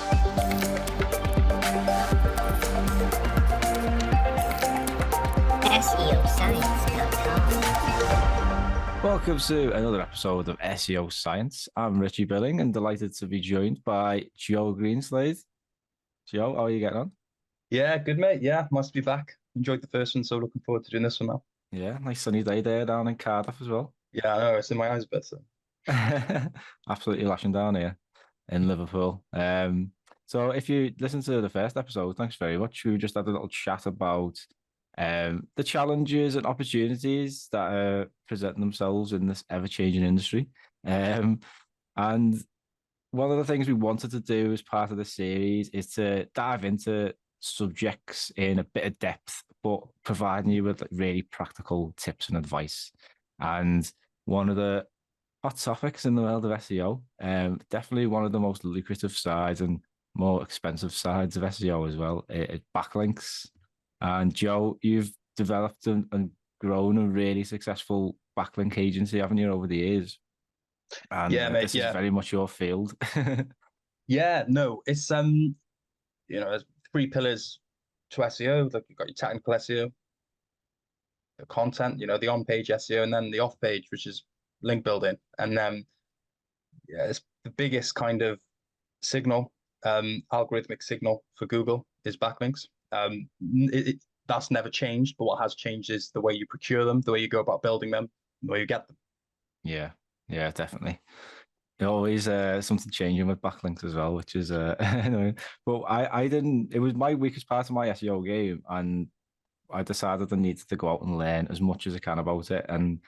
SEOscience.com. Welcome to another episode of SEO Science. I'm Richie Billing and delighted to be joined by Joe Greenslade. Joe, how are you getting on? Yeah, good mate. Yeah, must be back. Enjoyed the first one, so looking forward to doing this one now. Yeah, nice sunny day there down in Cardiff as well. Yeah, I know, it's in my eyes a bit. So. Absolutely lashing down here in Liverpool. So if you listen to the first episode, thanks very much. We just had a little chat about the challenges and opportunities that present themselves in this ever-changing industry. And one of the things we wanted to do as part of the series is to dive into subjects in a bit of depth, but providing you with really practical tips and advice. And one of the hot topics in the world of SEO, definitely one of the most lucrative sides and more expensive sides of SEO as well, is backlinks. And Joe, you've developed and grown a really successful backlink agency, haven't you, over the years? And yeah, mate, this is very much your field. Yeah, no, it's there's three pillars to SEO. Like you've got your technical SEO, the content, the on-page SEO, and then the off-page, which is link building. And then it's the biggest kind of signal, algorithmic signal for Google is backlinks. That's never changed, but what has changed is the way you procure them, the way you go about building them, the way you get them. Yeah, definitely. Always something changing with backlinks as well, which is annoying. But I didn't. It was my weakest part of my SEO game, and I decided I needed to go out and learn as much as I can about it. And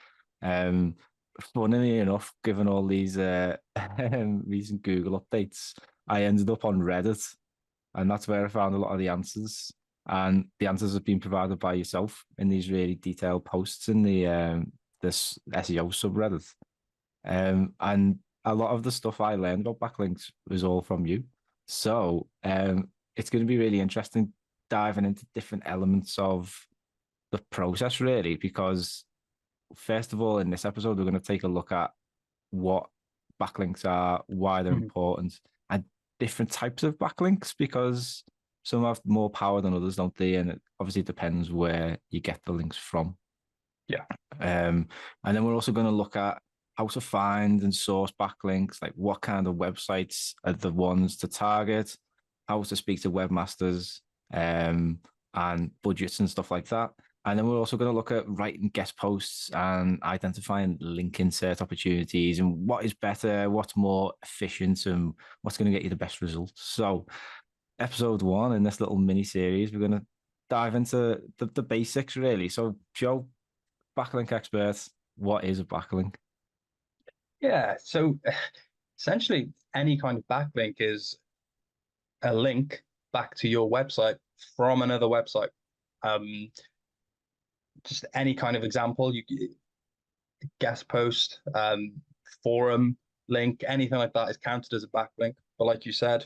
funnily enough, given all these recent Google updates, I ended up on Reddit, and that's where I found a lot of the answers. And the answers have been provided by yourself in these really detailed posts in the this SEO subreddit. And a lot of the stuff I learned about backlinks was all from you. So it's going to be really interesting diving into different elements of the process, really, because first of all, in this episode, we're going to take a look at what backlinks are, why they're important, and different types of backlinks, because some have more power than others, don't they? And it obviously depends where you get the links from. Yeah. And then we're also going to look at how to find and source backlinks, like what kind of websites are the ones to target, how to speak to webmasters, and budgets and stuff like that. And then we're also going to look at writing guest posts and identifying link insert opportunities and what is better, what's more efficient, and what's going to get you the best results. So episode 1 in this little mini series, we're going to dive into the basics, really. So Joe, backlink expert, what is a backlink? Yeah, so essentially any kind of backlink is a link back to your website from another website. Just any kind of example, you guest post, forum link, anything like that is counted as a backlink. But like you said,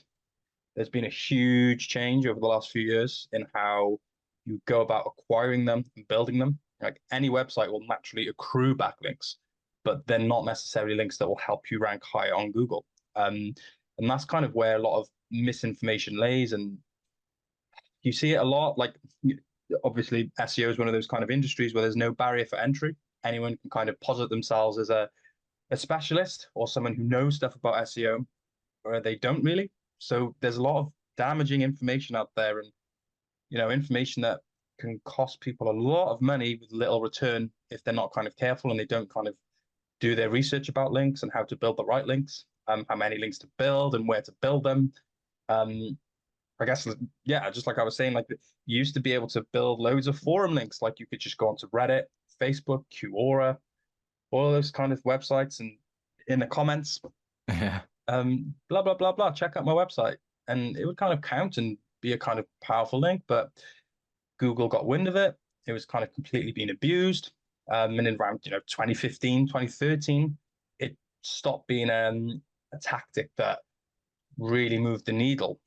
there's been a huge change over the last few years in how you go about acquiring them and building them. Like any website will naturally accrue backlinks, but they're not necessarily links that will help you rank higher on Google. And that's kind of where a lot of misinformation lays. And you see it a lot. Like, obviously, SEO is one of those kind of industries where there's no barrier for entry. Anyone can kind of posit themselves as a specialist or someone who knows stuff about SEO, or they don't really. So there's a lot of damaging information out there, and information that can cost people a lot of money with little return if they're not kind of careful and they don't kind of do their research about links and how to build the right links, how many links to build and where to build them. I guess, yeah, just like I was saying, like you used to be able to build loads of forum links. Like you could just go onto Reddit, Facebook, Quora, all those kind of websites, and in the comments, blah, blah, blah, blah, check out my website. And it would kind of count and be a kind of powerful link, but Google got wind of it. It was kind of completely being abused. And in around 2015, 2013, it stopped being a tactic that really moved the needle.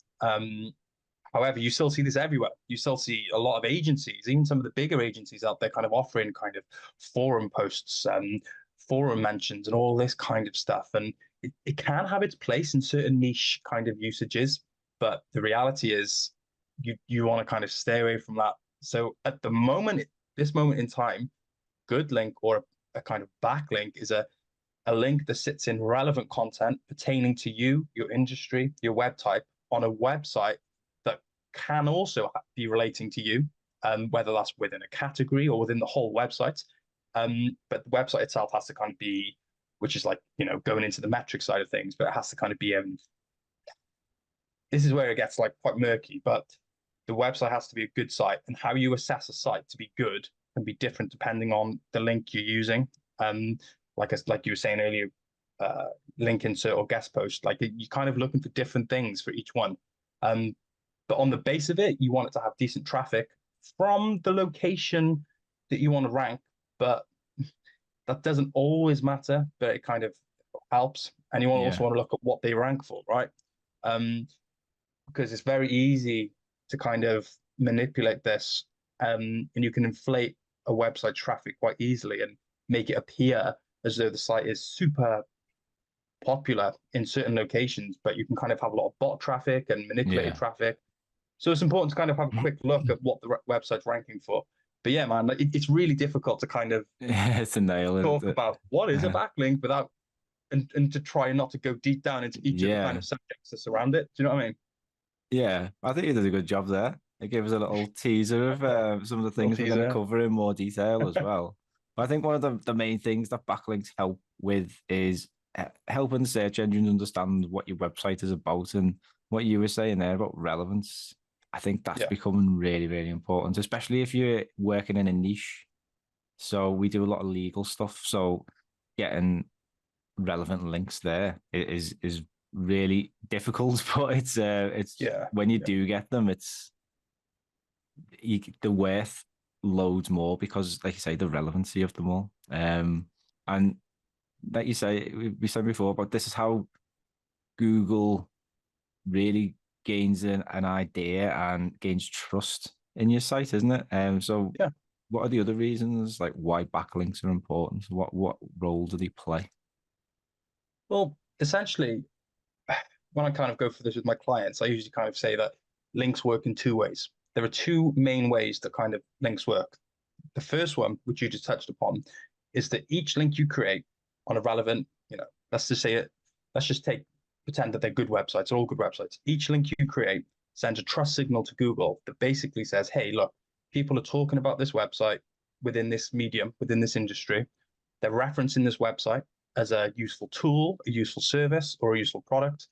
However, you still see this everywhere. You still see a lot of agencies, even some of the bigger agencies out there, kind of offering kind of forum posts, forum mentions, and all this kind of stuff. And it can have its place in certain niche kind of usages, But the reality is you want to kind of stay away from that. So at the moment, this moment in time, good link or a kind of backlink is a link that sits in relevant content pertaining to you, your industry, your web type on a website that can also be relating to you, whether that's within a category or within the whole website. But the website itself has to kind of be, which is like, going into the metric side of things, but it has to kind of be, this is where it gets like quite murky, but the website has to be a good site, and how you assess a site to be good can be different depending on the link you're using. Like you were saying earlier, link insert or guest post, like you're kind of looking for different things for each one. But on the base of it, you want it to have decent traffic from the location that you want to rank, but that doesn't always matter, but it kind of helps. And you also want to look at what they rank for, right? Because it's very easy to kind of manipulate this, and you can inflate a website traffic quite easily and make it appear as though the site is super popular in certain locations, but you can kind of have a lot of bot traffic and manipulated traffic. So it's important to kind of have a quick look at what the website's ranking for. But yeah, man, like it's really difficult to kind of it's a nail talk about what is a backlink without and to try not to go deep down into each of the kind of subjects that surround it. Do you know what I mean? Yeah, I think you did a good job there. It gave us a little teaser of some of the things we're going to cover in more detail as well. But I think one of the main things that backlinks help with is helping search engines understand what your website is about, and what you were saying there about relevance. I think that's becoming really, really important, especially if you're working in a niche. So we do a lot of legal stuff. So getting relevant links there is really difficult, but it's when you do get them, the worth loads more because, like you say, the relevancy of them all. And like you say, we said before, but this is how Google really gains an idea and gains trust in your site, isn't it? So what are the other reasons, like why backlinks are important? What role do they play? Well, essentially, when I kind of go through this with my clients, I usually kind of say that links work in two ways. There are two main ways that kind of links work. The first one, which you just touched upon, is that each link you create on a relevant, let's just say it, pretend that they're good websites, all good websites. Each link you create sends a trust signal to Google that basically says, hey, look, people are talking about this website within this medium, within this industry. They're referencing this website as a useful tool, a useful service, or a useful product.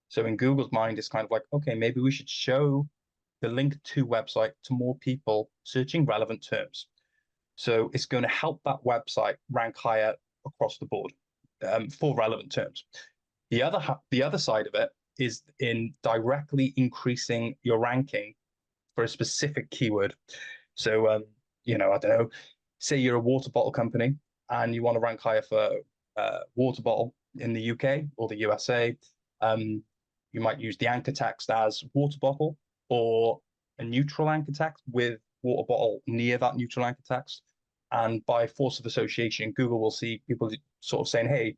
So in Google's mind, it's kind of like, okay, maybe we should show the link to website to more people searching relevant terms. So it's going to help that website rank higher across the board for relevant terms. The other side of it is in directly increasing your ranking for a specific keyword. So, I don't know, say you're a water bottle company and you want to rank higher for water bottle in the UK or the USA. You might use the anchor text as water bottle, or a neutral anchor text with water bottle near that neutral anchor text. And by force of association, Google will see people sort of saying, hey,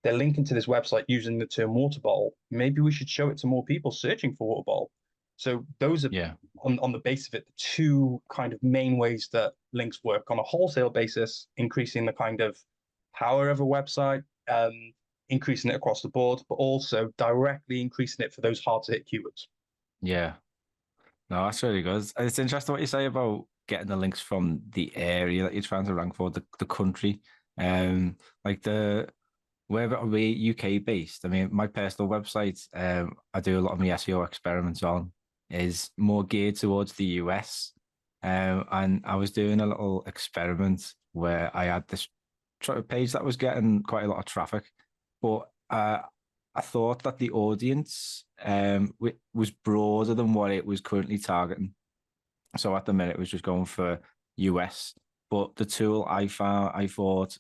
they're linking to this website using the term water bottle. Maybe we should show it to more people searching for water bottle. So those are, on the base of it, the two kind of main ways that links work on a wholesale basis, increasing the kind of power of a website, increasing it across the board, but also directly increasing it for those hard to hit keywords. Yeah. No, that's really good. It's interesting what you say about getting the links from the area that you're trying to rank for, the country. Like wherever we UK based. I mean, my personal website, I do a lot of my SEO experiments on, is more geared towards the US. And I was doing a little experiment where I had this page that was getting quite a lot of traffic, but I thought that the audience was broader than what it was currently targeting. So at the minute, it was just going for US. But the tool I thought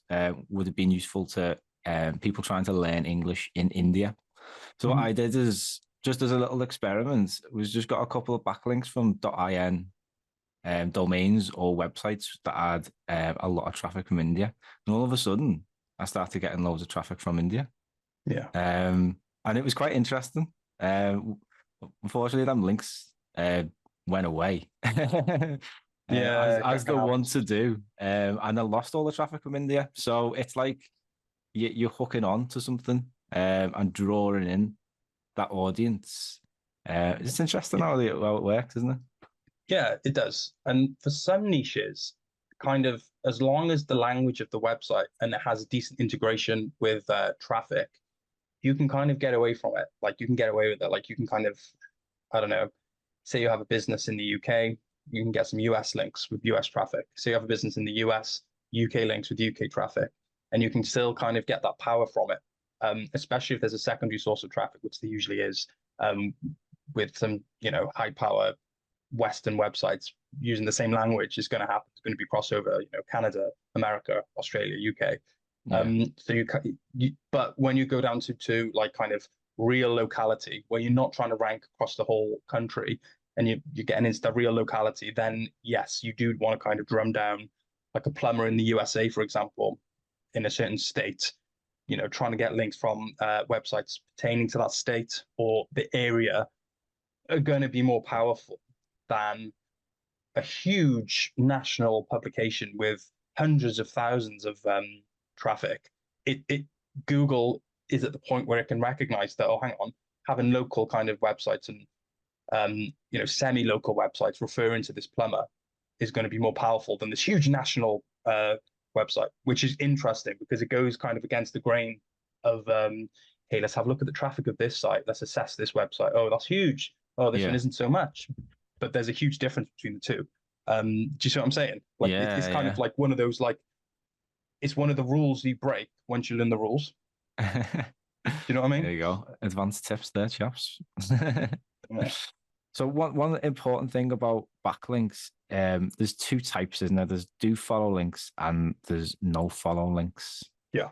would have been useful to people trying to learn English in India. So what I did is, just as a little experiment, was just got a couple of backlinks from .in domains or websites that had a lot of traffic from India. And all of a sudden, I started getting loads of traffic from India. Yeah. And it was quite interesting. Unfortunately, them links went away. Yeah, As can they happen. want to do, and they lost all the traffic from India. So it's like you're hooking on to something and drawing in that audience. It's interesting how it works, isn't it? Yeah, it does. And for some niches, kind of as long as the language of the website and it has a decent integration with traffic, you can kind of get away from it. Like you can get away with it. Like you can kind of, I don't know, say you have a business in the UK, you can get some US links with US traffic. Say you have a business in the US, UK links with UK traffic, and you can still kind of get that power from it. Especially if there's a secondary source of traffic, which there usually is, with some, high power Western websites using the same language is going to happen. It's going to be crossover, Canada, America, Australia, UK. Yeah. So but when you go down to like kind of real locality, where you're not trying to rank across the whole country, and you're getting into the real locality, then yes, you do want to kind of drum down like a plumber in the USA, for example, in a certain state, trying to get links from websites pertaining to that state or the area are going to be more powerful than a huge national publication with hundreds of thousands of traffic. It Google is at the point where it can recognize that, oh, hang on, having local kind of websites and semi-local websites referring to this plumber is going to be more powerful than this huge national website, which is interesting because it goes kind of against the grain of hey, let's have a look at the traffic of this site. Let's assess this website. Oh, that's huge. Oh, this one Yeah. isn't so much. But there's a huge difference between the two. Do you see what I'm saying? Like it's kind of like one of those like it's one of the rules you break once you learn the rules. Do you know what I mean? There you go. Advanced tips there, chaps. Yeah. So one important thing about backlinks, there's two types, isn't there? There's do follow links and there's no follow links. Yeah.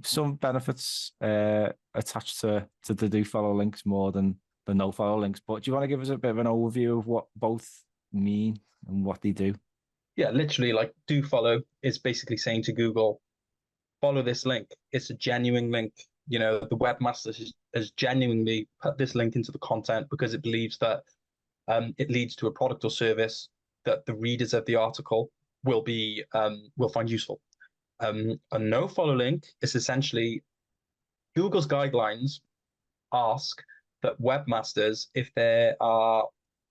Some benefits attached to the do follow links more than the no follow links. But do you want to give us a bit of an overview of what both mean and what they do? Yeah, literally like do follow is basically saying to Google, follow this link. It's a genuine link. The webmaster has genuinely put this link into the content because it believes that it leads to a product or service that the readers of the article will find useful. A no follow link is essentially Google's guidelines ask that webmasters, if they are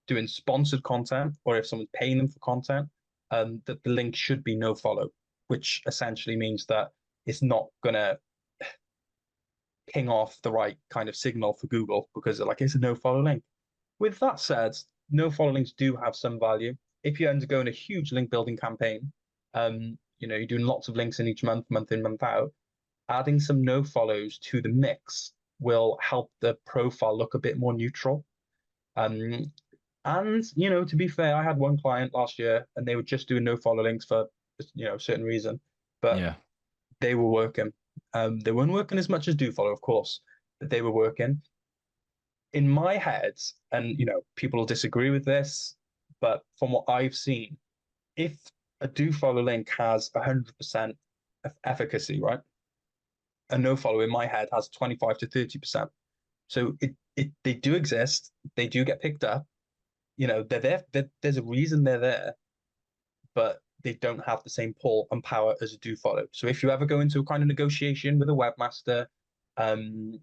doing sponsored content or if someone's paying them for content, that the link should be no follow, which essentially means that it's not going to ping off the right kind of signal for Google because it's a no follow link. With that said, no follow links do have some value. If you're undergoing a huge link building campaign, you're doing lots of links in each month, month in, month out, adding some no follows to the mix will help the profile look a bit more neutral. And to be fair, I had one client last year and they were just doing no follow links for a certain reason, but they were working. They weren't working as much as do follow, of course, but they were working. In my head, and people will disagree with this, but from what I've seen, if a do follow link has 100% efficacy, right? A no follow in my head has 25 to 30%. So they do exist, they do get picked up, they're there, there's a reason they're there, but they don't have the same pull and power as a do follow. So if you ever go into a kind of negotiation with a webmaster, and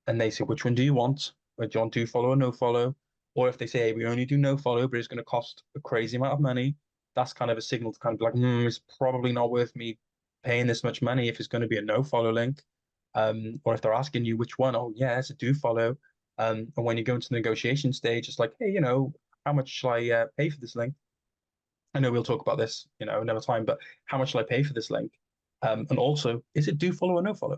they say, which one do you want? Or do you want do follow or no follow? Or if they say, hey, we only do no follow, but it's going to cost a crazy amount of money, that's kind of a signal to kind of be like, it's probably not worth me paying this much money if it's going to be a no follow link. Or if they're asking you which one, oh yeah, it's a do follow. And when you go into the negotiation stage, it's like, hey, how much shall I pay for this link? I know we'll talk about this, another time, but how much shall I pay for this link? And also, is it do follow or no follow?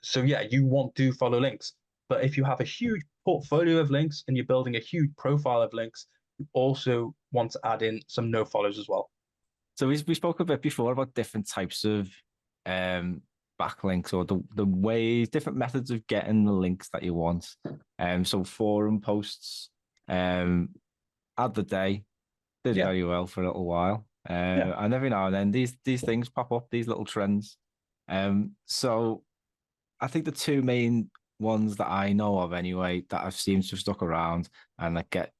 So yeah, you want do follow links, but if you have a huge portfolio of links and you're building a huge profile of links, you also want to add in some no follows as well. So we spoke a bit before about different types of backlinks or the ways, different methods of getting the links that you want. So forum posts, ad the day did very well for a little while. And every now and then these things pop up, these little trends. So I think the two main ones that I know of anyway that I've seen to have stuck around and that get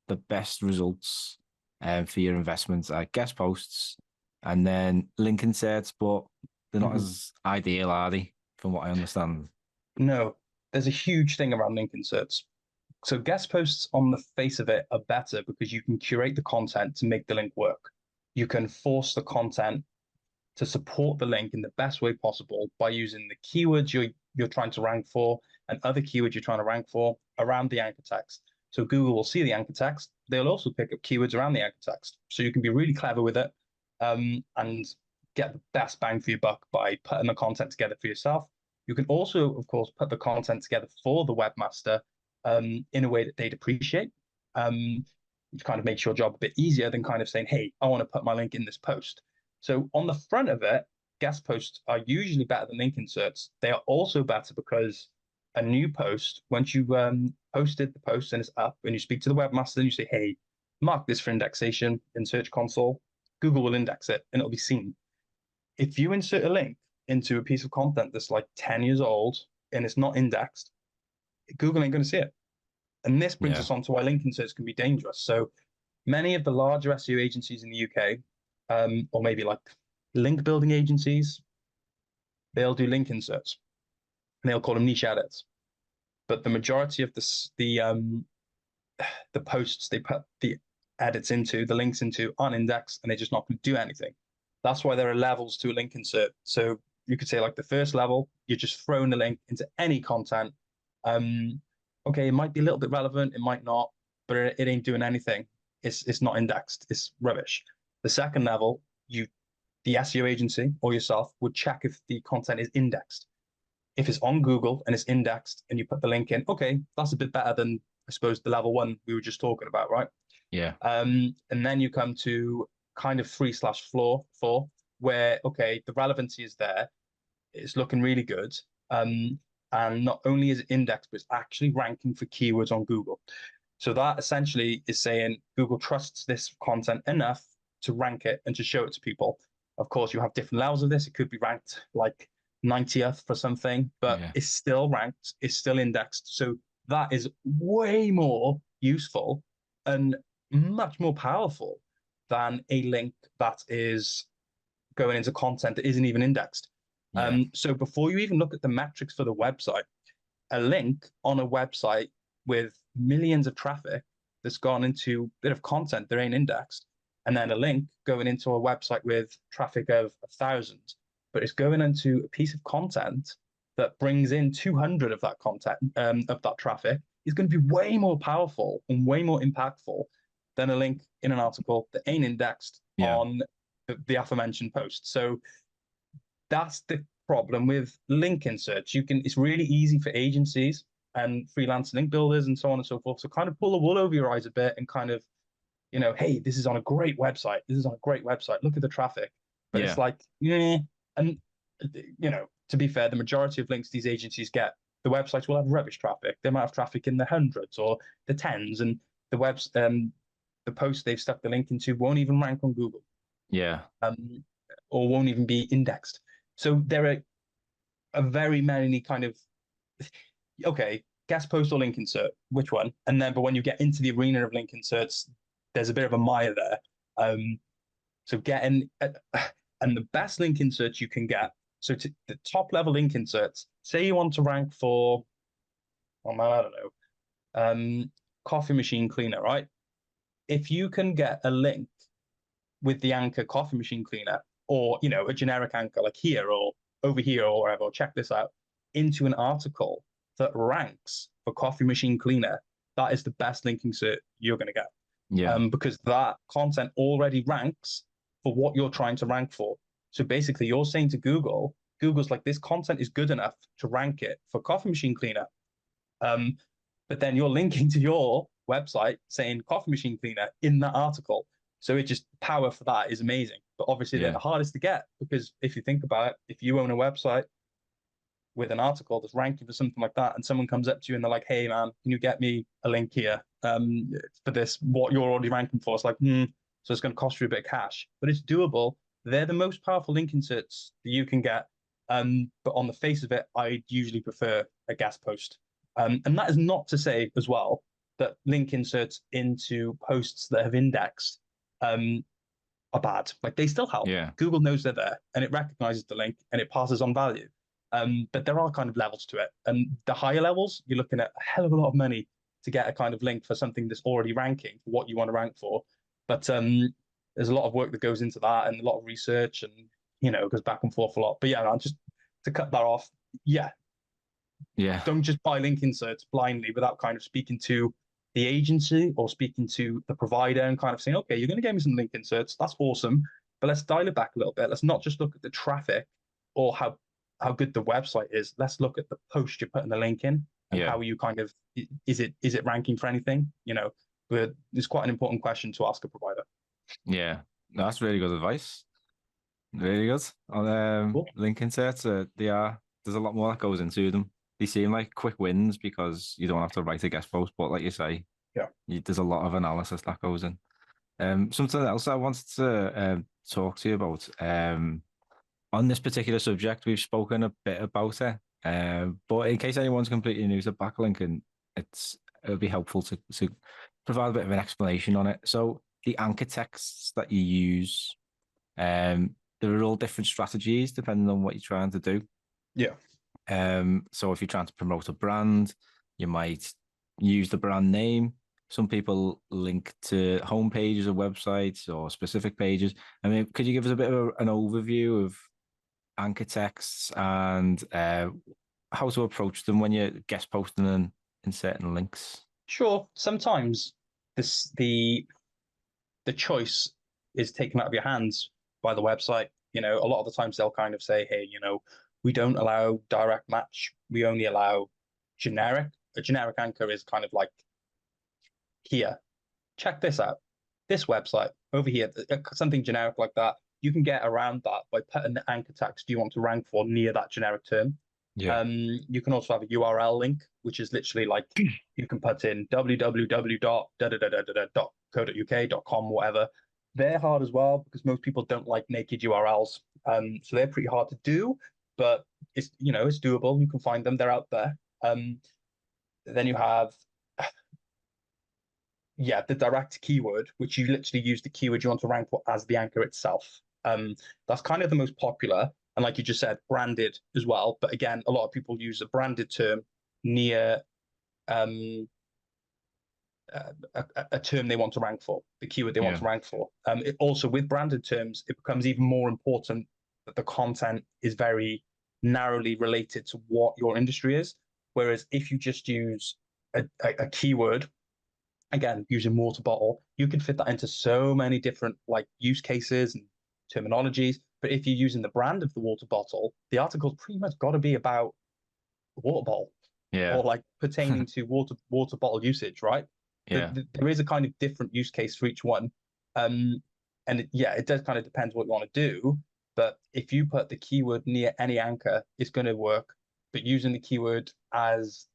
the best results for your investments are guest posts and then link inserts, but they're not as ideal, are they? From what I understand. No, there's a huge thing around link inserts. So guest posts on the face of it are better because you can curate the content to make the link work. You can force the content to support the link in the best way possible by using the keywords you're trying to rank for and other keywords you're trying to rank for around the anchor text. So Google will see the anchor text. They'll also pick up keywords around the anchor text. So you can be really clever with it and get the best bang for your buck by putting the content together for yourself. You can also, of course, put the content together for the webmaster in a way that they'd appreciate. Which kind of makes your job a bit easier than kind of saying, hey, I want to put my link in this post. So on the front of it, guest posts are usually better than link inserts. They are also better because a new post, once you posted the post and it's up and you speak to the webmaster and you say, hey, mark this for indexation in Search Console, Google will index it and it'll be seen. If you insert a link into a piece of content that's like 10 years old and it's not indexed, Google ain't going to see it. And this brings us on to why link inserts can be dangerous. So many of the larger SEO agencies in the UK, or maybe like link building agencies, they'll do link inserts and they'll call them niche edits. But the majority of the posts they put the edits into, the links into, aren't indexed and they're just not going to do anything. That's why there are levels to a link insert. So you could say like the first level, you're just throwing the link into any content. Okay, it might be a little bit relevant, it might not, but it ain't doing anything. It's not indexed. It's rubbish. The second level, the SEO agency or yourself would check if the content is indexed. If it's on Google and it's indexed and you put the link in, okay, that's a bit better than I suppose the level one we were just talking about, right? Yeah. And then you come to kind of 3/4, where okay, the relevancy is there, it's looking really good. And not only is it indexed, but it's actually ranking for keywords on Google. So that essentially is saying Google trusts this content enough to rank it and to show it to people. Of course, you have different levels of this. It could be ranked like 90th for something, but it's still ranked, it's still indexed. So that is way more useful and much more powerful than a link that is going into content that isn't even indexed. So before you even look at the metrics for the website, a link on a website with millions of traffic that's gone into a bit of content that ain't indexed, and then a link going into a website with traffic of 1,000, but it's going into a piece of content that brings in 200 of that content, of that traffic, is going to be way more powerful and way more impactful than a link in an article that ain't indexed on the aforementioned post. So that's the problem with link inserts. It's really easy for agencies and freelance link builders and so on and so forth to kind of pull the wool over your eyes a bit and kind of, hey, this is on a great website. This is on a great website. Look at the traffic. But it's like, and to be fair, the majority of links these agencies get, the websites will have rubbish traffic. They might have traffic in the hundreds or the tens, and the post they've stuck the link into won't even rank on Google. Or won't even be indexed. So there are a very many kind of, okay, guest post or link insert, which one? And then, but when you get into the arena of link inserts, there's a bit of a mire there. So getting, and the best link inserts you can get, so to the top level link inserts, say you want to rank for, I don't know, coffee machine cleaner, right? If you can get a link with the anchor coffee machine cleaner, or a generic anchor like here or over here or wherever, or check this out, into an article that ranks for coffee machine cleaner, that is the best link insert you're going to get. Because that content already ranks for what you're trying to rank for. So basically you're saying to Google's like, this content is good enough to rank it for coffee machine cleaner. But then you're linking to your website saying coffee machine cleaner in that article. So it just, power for that is amazing. But obviously they're the hardest to get, because if you think about it, if you own a website with an article that's ranking for something like that, and someone comes up to you and they're like, hey man, can you get me a link here for this, what you're already ranking for? It's like, so it's going to cost you a bit of cash, but it's doable. They're the most powerful link inserts that you can get. But on the face of it, I usually prefer a guest post. And that is not to say as well that link inserts into posts that have indexed are bad. Like they still help. Yeah. Google knows they're there and it recognizes the link and it passes on value. But there are kind of levels to it. And the higher levels, you're looking at a hell of a lot of money to get a kind of link for something that's already ranking for what you want to rank for. But there's a lot of work that goes into that and a lot of research and, it goes back and forth a lot. But yeah, just to cut that off, yeah, don't just buy link inserts blindly without kind of speaking to the agency or speaking to the provider and kind of saying, okay, you're going to give me some link inserts. That's awesome. But let's dial it back a little bit. Let's not just look at the traffic or how good the website is. Let's look at the post you're putting the link in and how you kind of, is it ranking for anything? But it's quite an important question to ask a provider. Yeah, that's really good advice. Really good. On Cool. link inserts, there's a lot more that goes into them. They seem like quick wins because you don't have to write a guest post, but like you say, there's a lot of analysis that goes in. Something else I wanted to talk to you about. On this particular subject, we've spoken a bit about it, but in case anyone's completely new to backlinking, it'll be helpful to provide a bit of an explanation on it. So the anchor texts that you use, there are all different strategies depending on what you're trying to do. Yeah. So if you're trying to promote a brand, you might use the brand name. Some people link to homepages of websites or specific pages. I mean, could you give us a bit of an overview of anchor texts and how to approach them when you're guest posting and inserting links? Sure. Sometimes the choice is taken out of your hands by the website. A lot of the times they'll kind of say, hey, we don't allow direct match. We only allow generic. A generic anchor is kind of like, here, check this out. This website over here, something generic like that. You can get around that by putting the anchor text you want to rank for near that generic term. Yeah. You can also have a URL link, which is literally like you can put in www.co.uk.com, whatever. They're hard as well because most people don't like naked URLs. So they're pretty hard to do, but it's doable. You can find them. They're out there. Then you have the direct keyword, which you literally use the keyword you want to rank for as the anchor itself. That's kind of the most popular. And like you just said, branded as well. But again, a lot of people use a branded term near a term they want to rank for, the keyword they want to rank for. It also, with branded terms, it becomes even more important that the content is very narrowly related to what your industry is. Whereas if you just use a keyword, again, using water bottle, you can fit that into so many different like use cases and terminologies. But if you're using the brand of the water bottle, the article's pretty much got to be about the water bottle, or like pertaining to water bottle usage, right? Yeah. There is a kind of different use case for each one. And it does kind of depend what you want to do. But if you put the keyword near any anchor, it's going to work. But using the keyword as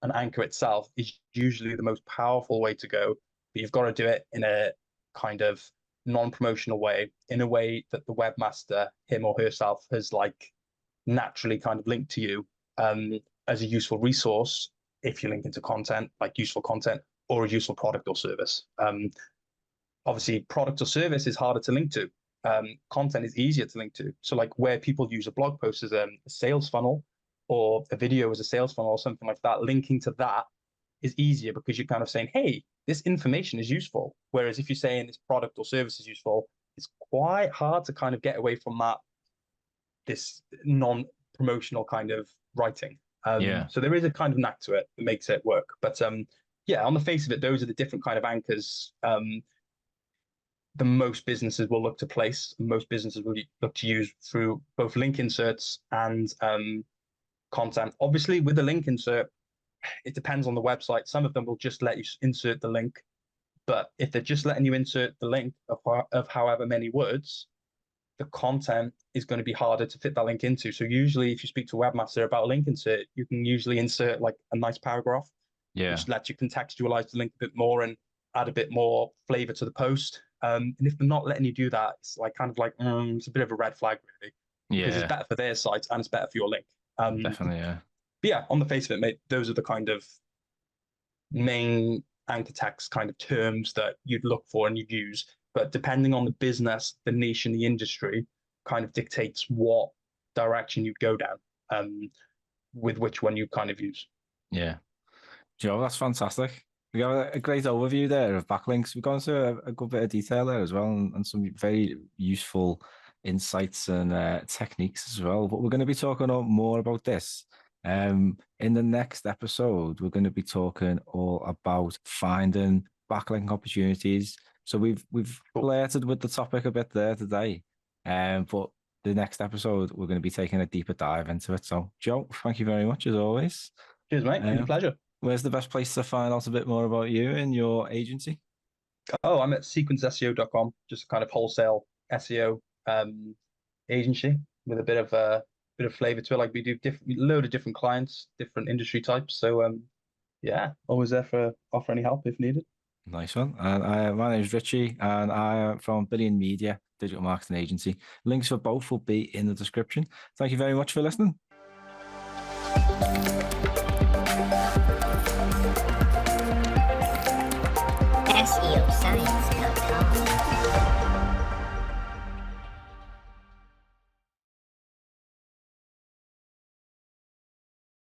an anchor itself is usually the most powerful way to go. But you've got to do it in a kind of non-promotional way, in a way that the webmaster, him or herself, has like naturally kind of linked to you as a useful resource if you link into content, like useful content, or a useful product or service. Obviously, product or service is harder to link to. Content is easier to link to. So like where people use a blog post as a sales funnel or a video as a sales funnel or something like that, linking to that is easier because you're kind of saying, hey, this information is useful. Whereas if you're saying this product or service is useful, it's quite hard to kind of get away from this non-promotional kind of writing. So there is a kind of knack to it that makes it work. But on the face of it, those are the different kind of anchors the most businesses will look to place. Most businesses will look to use through both link inserts and content. Obviously, with a link insert, it depends on the website. Some of them will just let you insert the link, but if they're just letting you insert the link of however many words, the content is going to be harder to fit that link into. So usually if you speak to a webmaster about a link insert, you can usually insert like a nice paragraph, which lets you contextualize the link a bit more and add a bit more flavor to the post. And if they're not letting you do that, it's like kind of like, it's a bit of a red flag, really. because it's Yeah, better for their site and it's better for your link. definitely. Yeah. But yeah, on the face of it, mate, those are the kind of main anchor text kind of terms that you'd look for and you'd use. But depending on the business, the niche, and the industry, kind of dictates what direction you'd go down, with which one you kind of use. Yeah. Joe, that's fantastic. We got a great overview there of backlinks. We've gone into a good bit of detail there as well, and some very useful insights and techniques as well. But we're going to be talking more about this. In the next episode, we're going to be talking all about finding backlink opportunities. So we've flirted with the topic a bit there today, but the next episode we're going to be taking a deeper dive into it. So, Joe, thank you very much as always. Cheers, mate. Been a pleasure. Where's the best place to find out a bit more about you and your agency? Oh, I'm at sequenceseo.com, just kind of wholesale SEO agency with a bit of flavor to it. Like we do load of different clients, different industry types. So yeah, always there for offer any help if needed. Nice one. And my name is Richie, and I am from Billion Media Digital Marketing Agency. Links for both will be in the description. Thank you very much for listening.